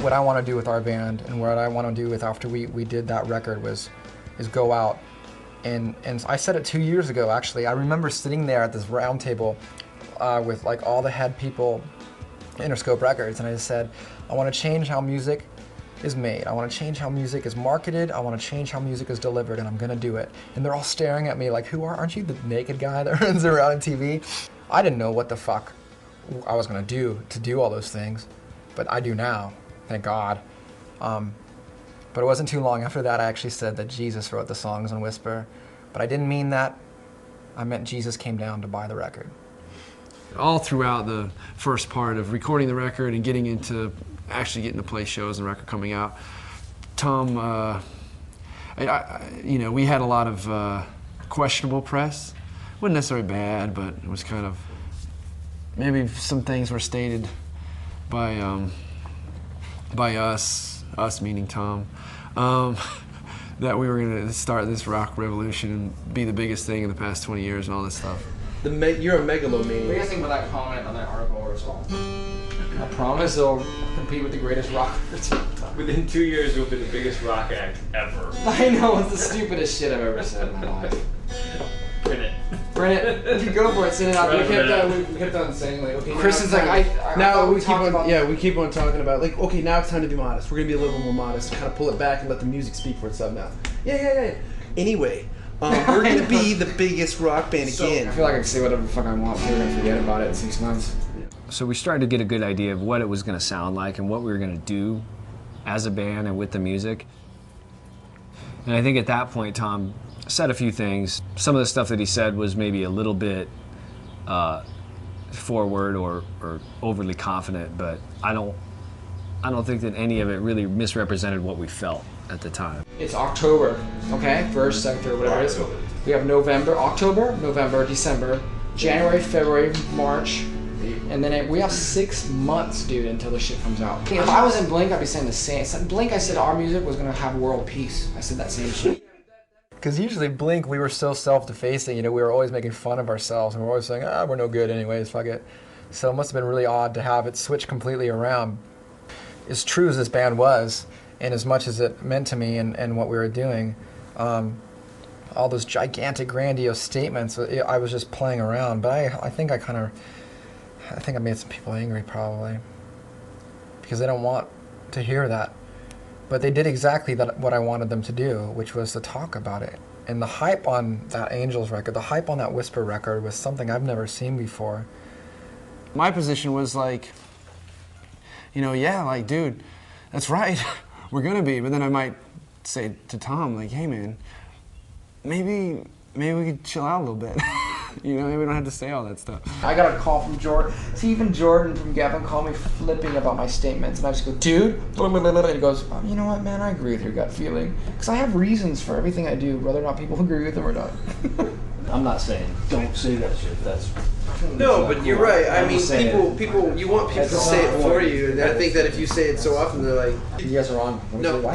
what I want to do with our band and what I want to do with after we did that record is go out. And I said it 2 years ago, actually. I remember sitting there at this round table with like all the head people, Interscope Records, and I just said, I want to change how music is made. I want to change how music is marketed. I want to change how music is delivered, and I'm going to do it. And they're all staring at me like, aren't you the naked guy that runs around on TV? I didn't know what the fuck I was going to do all those things, but I do now, thank God. But it wasn't too long after that I actually said that Jesus wrote the songs on Whisper, but I didn't mean that. I meant Jesus came down to buy the record. All throughout the first part of recording the record and getting to play shows and the record coming out, Tom, we had a lot of questionable press. It wasn't necessarily bad, but it was kind of, maybe some things were stated by us meaning Tom, that we were going to start this rock revolution and be the biggest thing in the past 20 years and all this stuff. You're a megalomaniac. What do you think about that comment on that article or so? I promise they'll compete with the greatest rockers. Within 2 years, we'll be the biggest rock act ever. I know, it's the stupidest shit I've ever said in my life. Print it. Print it. You go for it. Send it out. We kept on saying like, okay. Chris is like, now we keep on talking about like, okay, now it's time to be modest. We're gonna be a little bit more modest, kind of pull it back and let the music speak for itself now. Yeah. Anyway, we're gonna be the biggest rock band again. I feel like I can say whatever the fuck I want. We're gonna forget about it in 6 months. So we started to get a good idea of what it was going to sound like and what we were going to do as a band and with the music. And I think at that point, Tom said a few things. Some of the stuff that he said was maybe a little bit forward or overly confident, but I don't think that any of it really misrepresented what we felt at the time. It's October, okay? 1st, 2nd, or whatever it is. We have October, November, December, January, February, March. And then we have 6 months, dude, until the shit comes out. If I was in Blink, I'd be saying the same. Blink, I said our music was gonna have world peace. I said that same shit. Because usually Blink, we were so self-defacing, we were always making fun of ourselves, and we're always saying, we're no good anyways, fuck it. So it must have been really odd to have it switch completely around. As true as this band was, and as much as it meant to me and what we were doing, all those gigantic, grandiose statements, I was just playing around. But I think I made some people angry, probably, because they don't want to hear that. But they did exactly what I wanted them to do, which was to talk about it. And the hype on that Angels record, the hype on that Whisper record was something I've never seen before. My position was like, dude, that's right, we're gonna be. But then I might say to Tom, like, hey man, maybe we could chill out a little bit. Maybe we don't have to say all that stuff. I got a call from Jordan. See, even Jordan from Gavin called me flipping about my statements. And I just go, dude, and he goes, you know what, man, I agree with your gut feeling. Because I have reasons for everything I do, whether or not people agree with them or not. I'm not saying don't say that shit. That's no, but you're right. I mean, people, you want people That's to say it for point. you, and I think that if you say it so often, they're like, You guys are on. No. Why?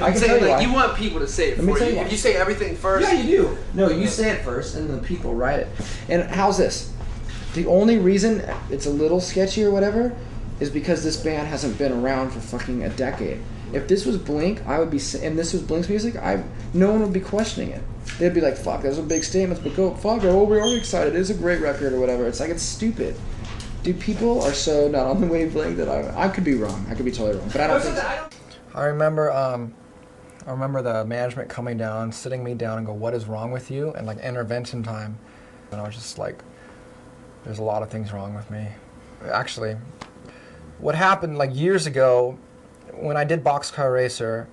I'm saying like you want people to say it Let me for tell you. you why. If you say everything first, Yeah, you do. No, you say it first, and then the people write it. And how's this? The only reason it's a little sketchy or whatever is because this band hasn't been around for fucking a decade. If this was Blink, and this was Blink's music, no one would be questioning it. They'd be like, fuck, those are big statements, but we're excited. It's a great record or whatever. It's like, it's stupid. Dude, people are so not on the wavelength that I could be wrong. I could be totally wrong, but I don't think so. I remember the management coming down, sitting me down and go, what is wrong with you? And like intervention time. And I was just like, there's a lot of things wrong with me. Actually, what happened like years ago, when I did Boxcar Racer,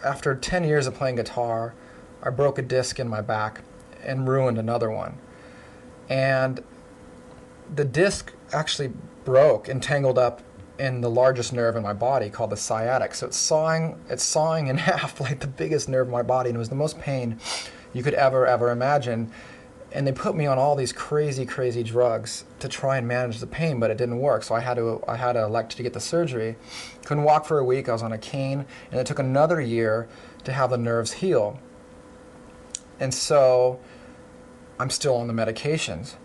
after 10 years of playing guitar, I broke a disc in my back and ruined another one. And the disc actually broke and tangled up in the largest nerve in my body called the sciatic. So it's sawing in half like the biggest nerve in my body, and it was the most pain you could ever imagine. And they put me on all these crazy drugs to try and manage the pain, but it didn't work. So I had to elect to get the surgery. Couldn't walk for a week. I was on a cane, and it took another year to have the nerves heal. And so I'm still on the medications.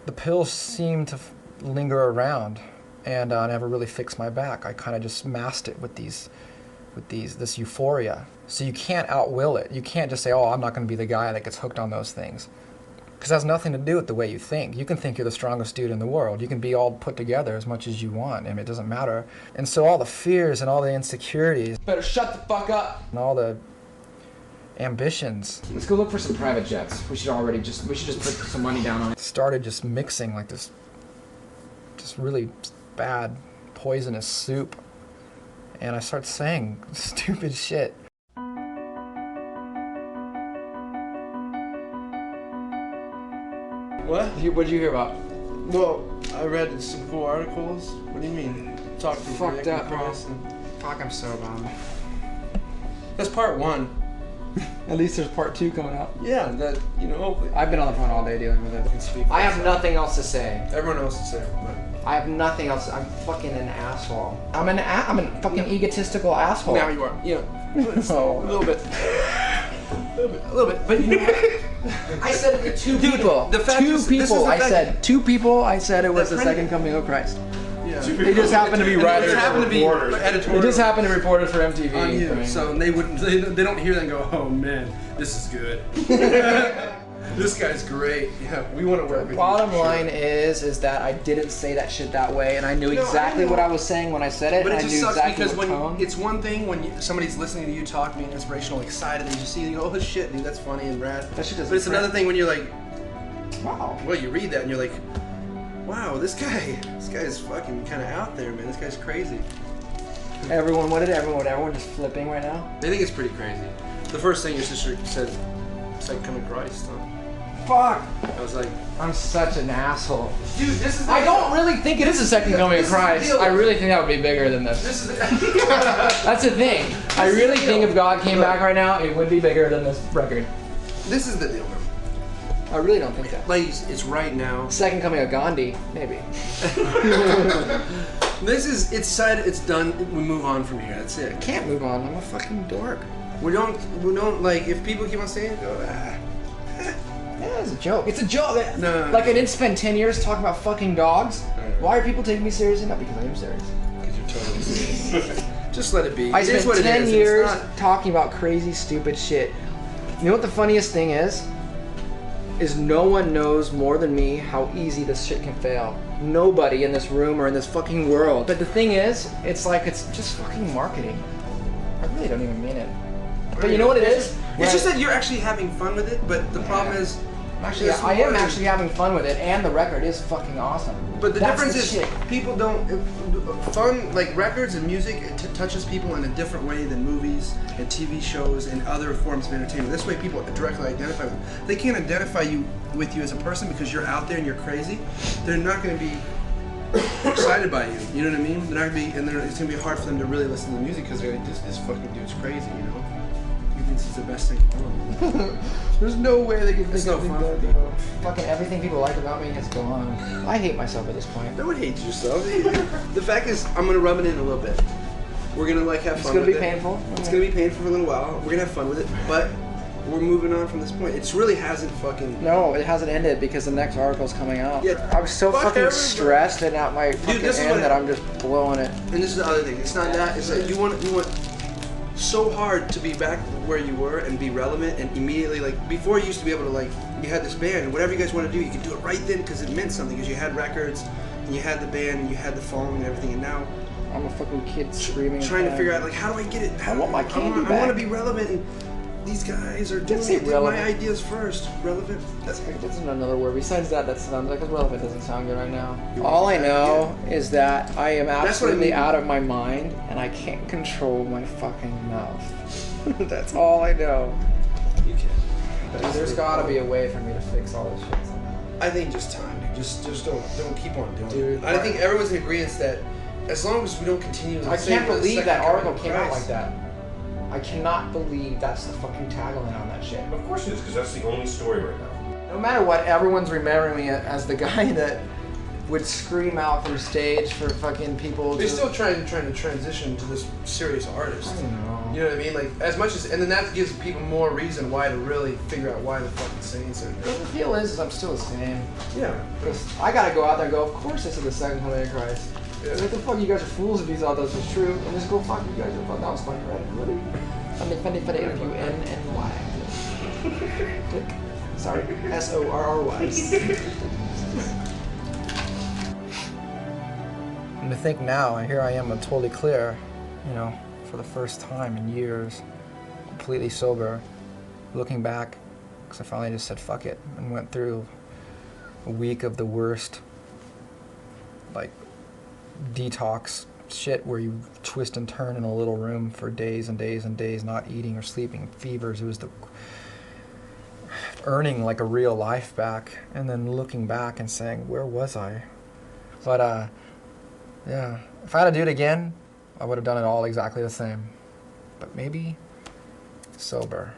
The pills seem to linger around, and I never really fixed my back. I kind of just masked it with this euphoria. So you can't outwill it. You can't just say, oh, I'm not going to be the guy that gets hooked on those things. Because it has nothing to do with the way you think. You can think you're the strongest dude in the world. You can be all put together as much as you want, and it doesn't matter. And so all the fears and all the insecurities, better shut the fuck up, and all the ambitions. Let's go look for some private jets. We should just put some money down on it. Started just mixing like this, just really bad, poisonous soup. And I started saying stupid shit. What? What'd you hear about? Well, I read some cool articles. What do you mean? Talk to Fucked up, bro. bro. Fuck, I'm so bummed. That's part 1. At least there's part 2 coming out. Yeah, that, hopefully. I've been on the phone all day dealing with it. I have nothing else to say. Everyone else is there, but... I have nothing else. I'm fucking an asshole. I'm a fucking egotistical asshole. Now you are. Yeah. No. A little bit. A little bit. But you know what? I said it to 2 people. The fact two is, people. this is the I fact- said 2 people. I said it was the That second coming of Christ. Yeah. They just happened to be It writers. just happened to be They editorial just happened to report it for MTV. on you, thing. so they don't hear that and go, oh man, this is good. This guy's great. Yeah, we want to work with you. Bottom line is that I didn't say that shit that way, and I knew exactly what I was saying when I said it. But it and just I knew sucks exactly because what when tone. it's one thing when somebody's listening to you talk, being inspirational, excited, and you see, you go, oh shit, dude, that's funny and rad. That shit doesn't But it's another thing when you're like, wow. well, you read that and you're like, wow, this guy's fucking kind of out there, man. This guy's crazy. Everyone just flipping right now? They think it's pretty crazy. The first thing your sister said, second coming of Christ, huh? Fuck. I was like, I'm such an asshole. dude, this is. I don't really think it is the second coming of This is the Christ. deal. I really think that would be bigger than this. This is. That's the thing. I really think if God came Look. back right now, it would be bigger than this record. This is the deal, man. I really don't think that. Ladies, it's right now. Second coming of Gandhi, maybe. It's said, it's done. We move on from here. That's it. Can't move on. I'm a fucking dork. We don't like. If people keep on saying it, go. Yeah, it's a joke. It's a joke. No. Like I didn't spend 10 years talking about fucking dogs. Why are people taking me seriously? Not because I am serious. Because you're totally serious. Just let it be. I It is spent what it 10 is. years It's not- talking about crazy, stupid shit. You know what the funniest thing is? Is no one knows more than me how easy this shit can fail. Nobody in this room or in this fucking world. But the thing is, it's like it's just fucking marketing. I really don't even mean it. But you know what it is? It's just that you're actually having fun with it, but the problem is. Actually, there's I more am than- actually having fun with it, and the record is fucking awesome. But the That's difference the is, shit. people don't. Fun, like records and music, it touches people in a different way than movies and TV shows and other forms of entertainment. This way, people directly identify with them. They can't identify with you as a person because you're out there and you're crazy. They're not going to be excited by you. You know what I mean? They're not going to be, and it's going to be hard for them to really listen to the music because they're like, this fucking dude's crazy. You know? He thinks he's the best thing in the world. There's no way they can It's think no of fun that, for bro. Fucking everything people like about me is gone. I hate myself at this point. No one hates yourself. The fact is, I'm gonna rub it in a little bit. We're gonna like have It's fun gonna with be it. painful. It's gonna be painful for a little while. We're gonna have fun with it, but we're moving on from this point. It really hasn't fucking. No, it hasn't ended because the next article's coming out. Yeah. I'm so Fuck fucking everybody. stressed and at my fucking this is end what- that I'm just blowing it. And this is the other thing. It's not that. It's that you want so hard to be back where you were and be relevant and immediately like before you used to be able to like you had this band and whatever you guys want to do you could do it right then because it meant something because you had records and you had the band and you had the following and everything and now I'm a fucking kid screaming. trying to at figure them. out like how do I get it? How I want my candy I want to back. be relevant and these guys are doing say it. My relevant. ideas first. Relevant. That's another word. Besides that sounds like relevant. Doesn't sound good right now. All I know is that I am That's what I absolutely mean. out of my mind and I can't control my fucking mouth. That's all I know. You can. There's gotta be a way for me to fix all this shit somehow. I think just time, dude. Just don't keep on doing Dude, it. I think everyone's in agreement that as long as we don't continue. I can't believe that article came out Christ. like that. I cannot believe that's the fucking tagline on that shit. Of course it is, because that's the only story right now. No matter what, everyone's remembering me as the guy that would scream out from stage for fucking people. They're to- still trying to transition to this serious artist. I don't know. You know what I mean? Like, as much as, and then that gives people more reason why to really figure out why the fuck it's saying certain The things. deal is I'm still the same. Yeah. Because I gotta go out there and go, of course this is the second coming of Christ. Yeah. What the fuck, you guys are fools if you thought this was true. And just go, fuck, you guys are fuck, that was fucking right. Really? Funny, F-U-N-N-Y. Click. Sorry. S-O-R-R-Y. And to think now, and here I am, I'm totally clear, you know, for the first time in years, completely sober, looking back, because I finally just said fuck it, and went through a week of the worst, like, detox shit where you twist and turn in a little room for days and days and days, not eating or sleeping, fevers. It was the earning like a real life back, and then looking back and saying, where was I? But yeah, if I had to do it again, I would have done it all exactly the same, but maybe sober.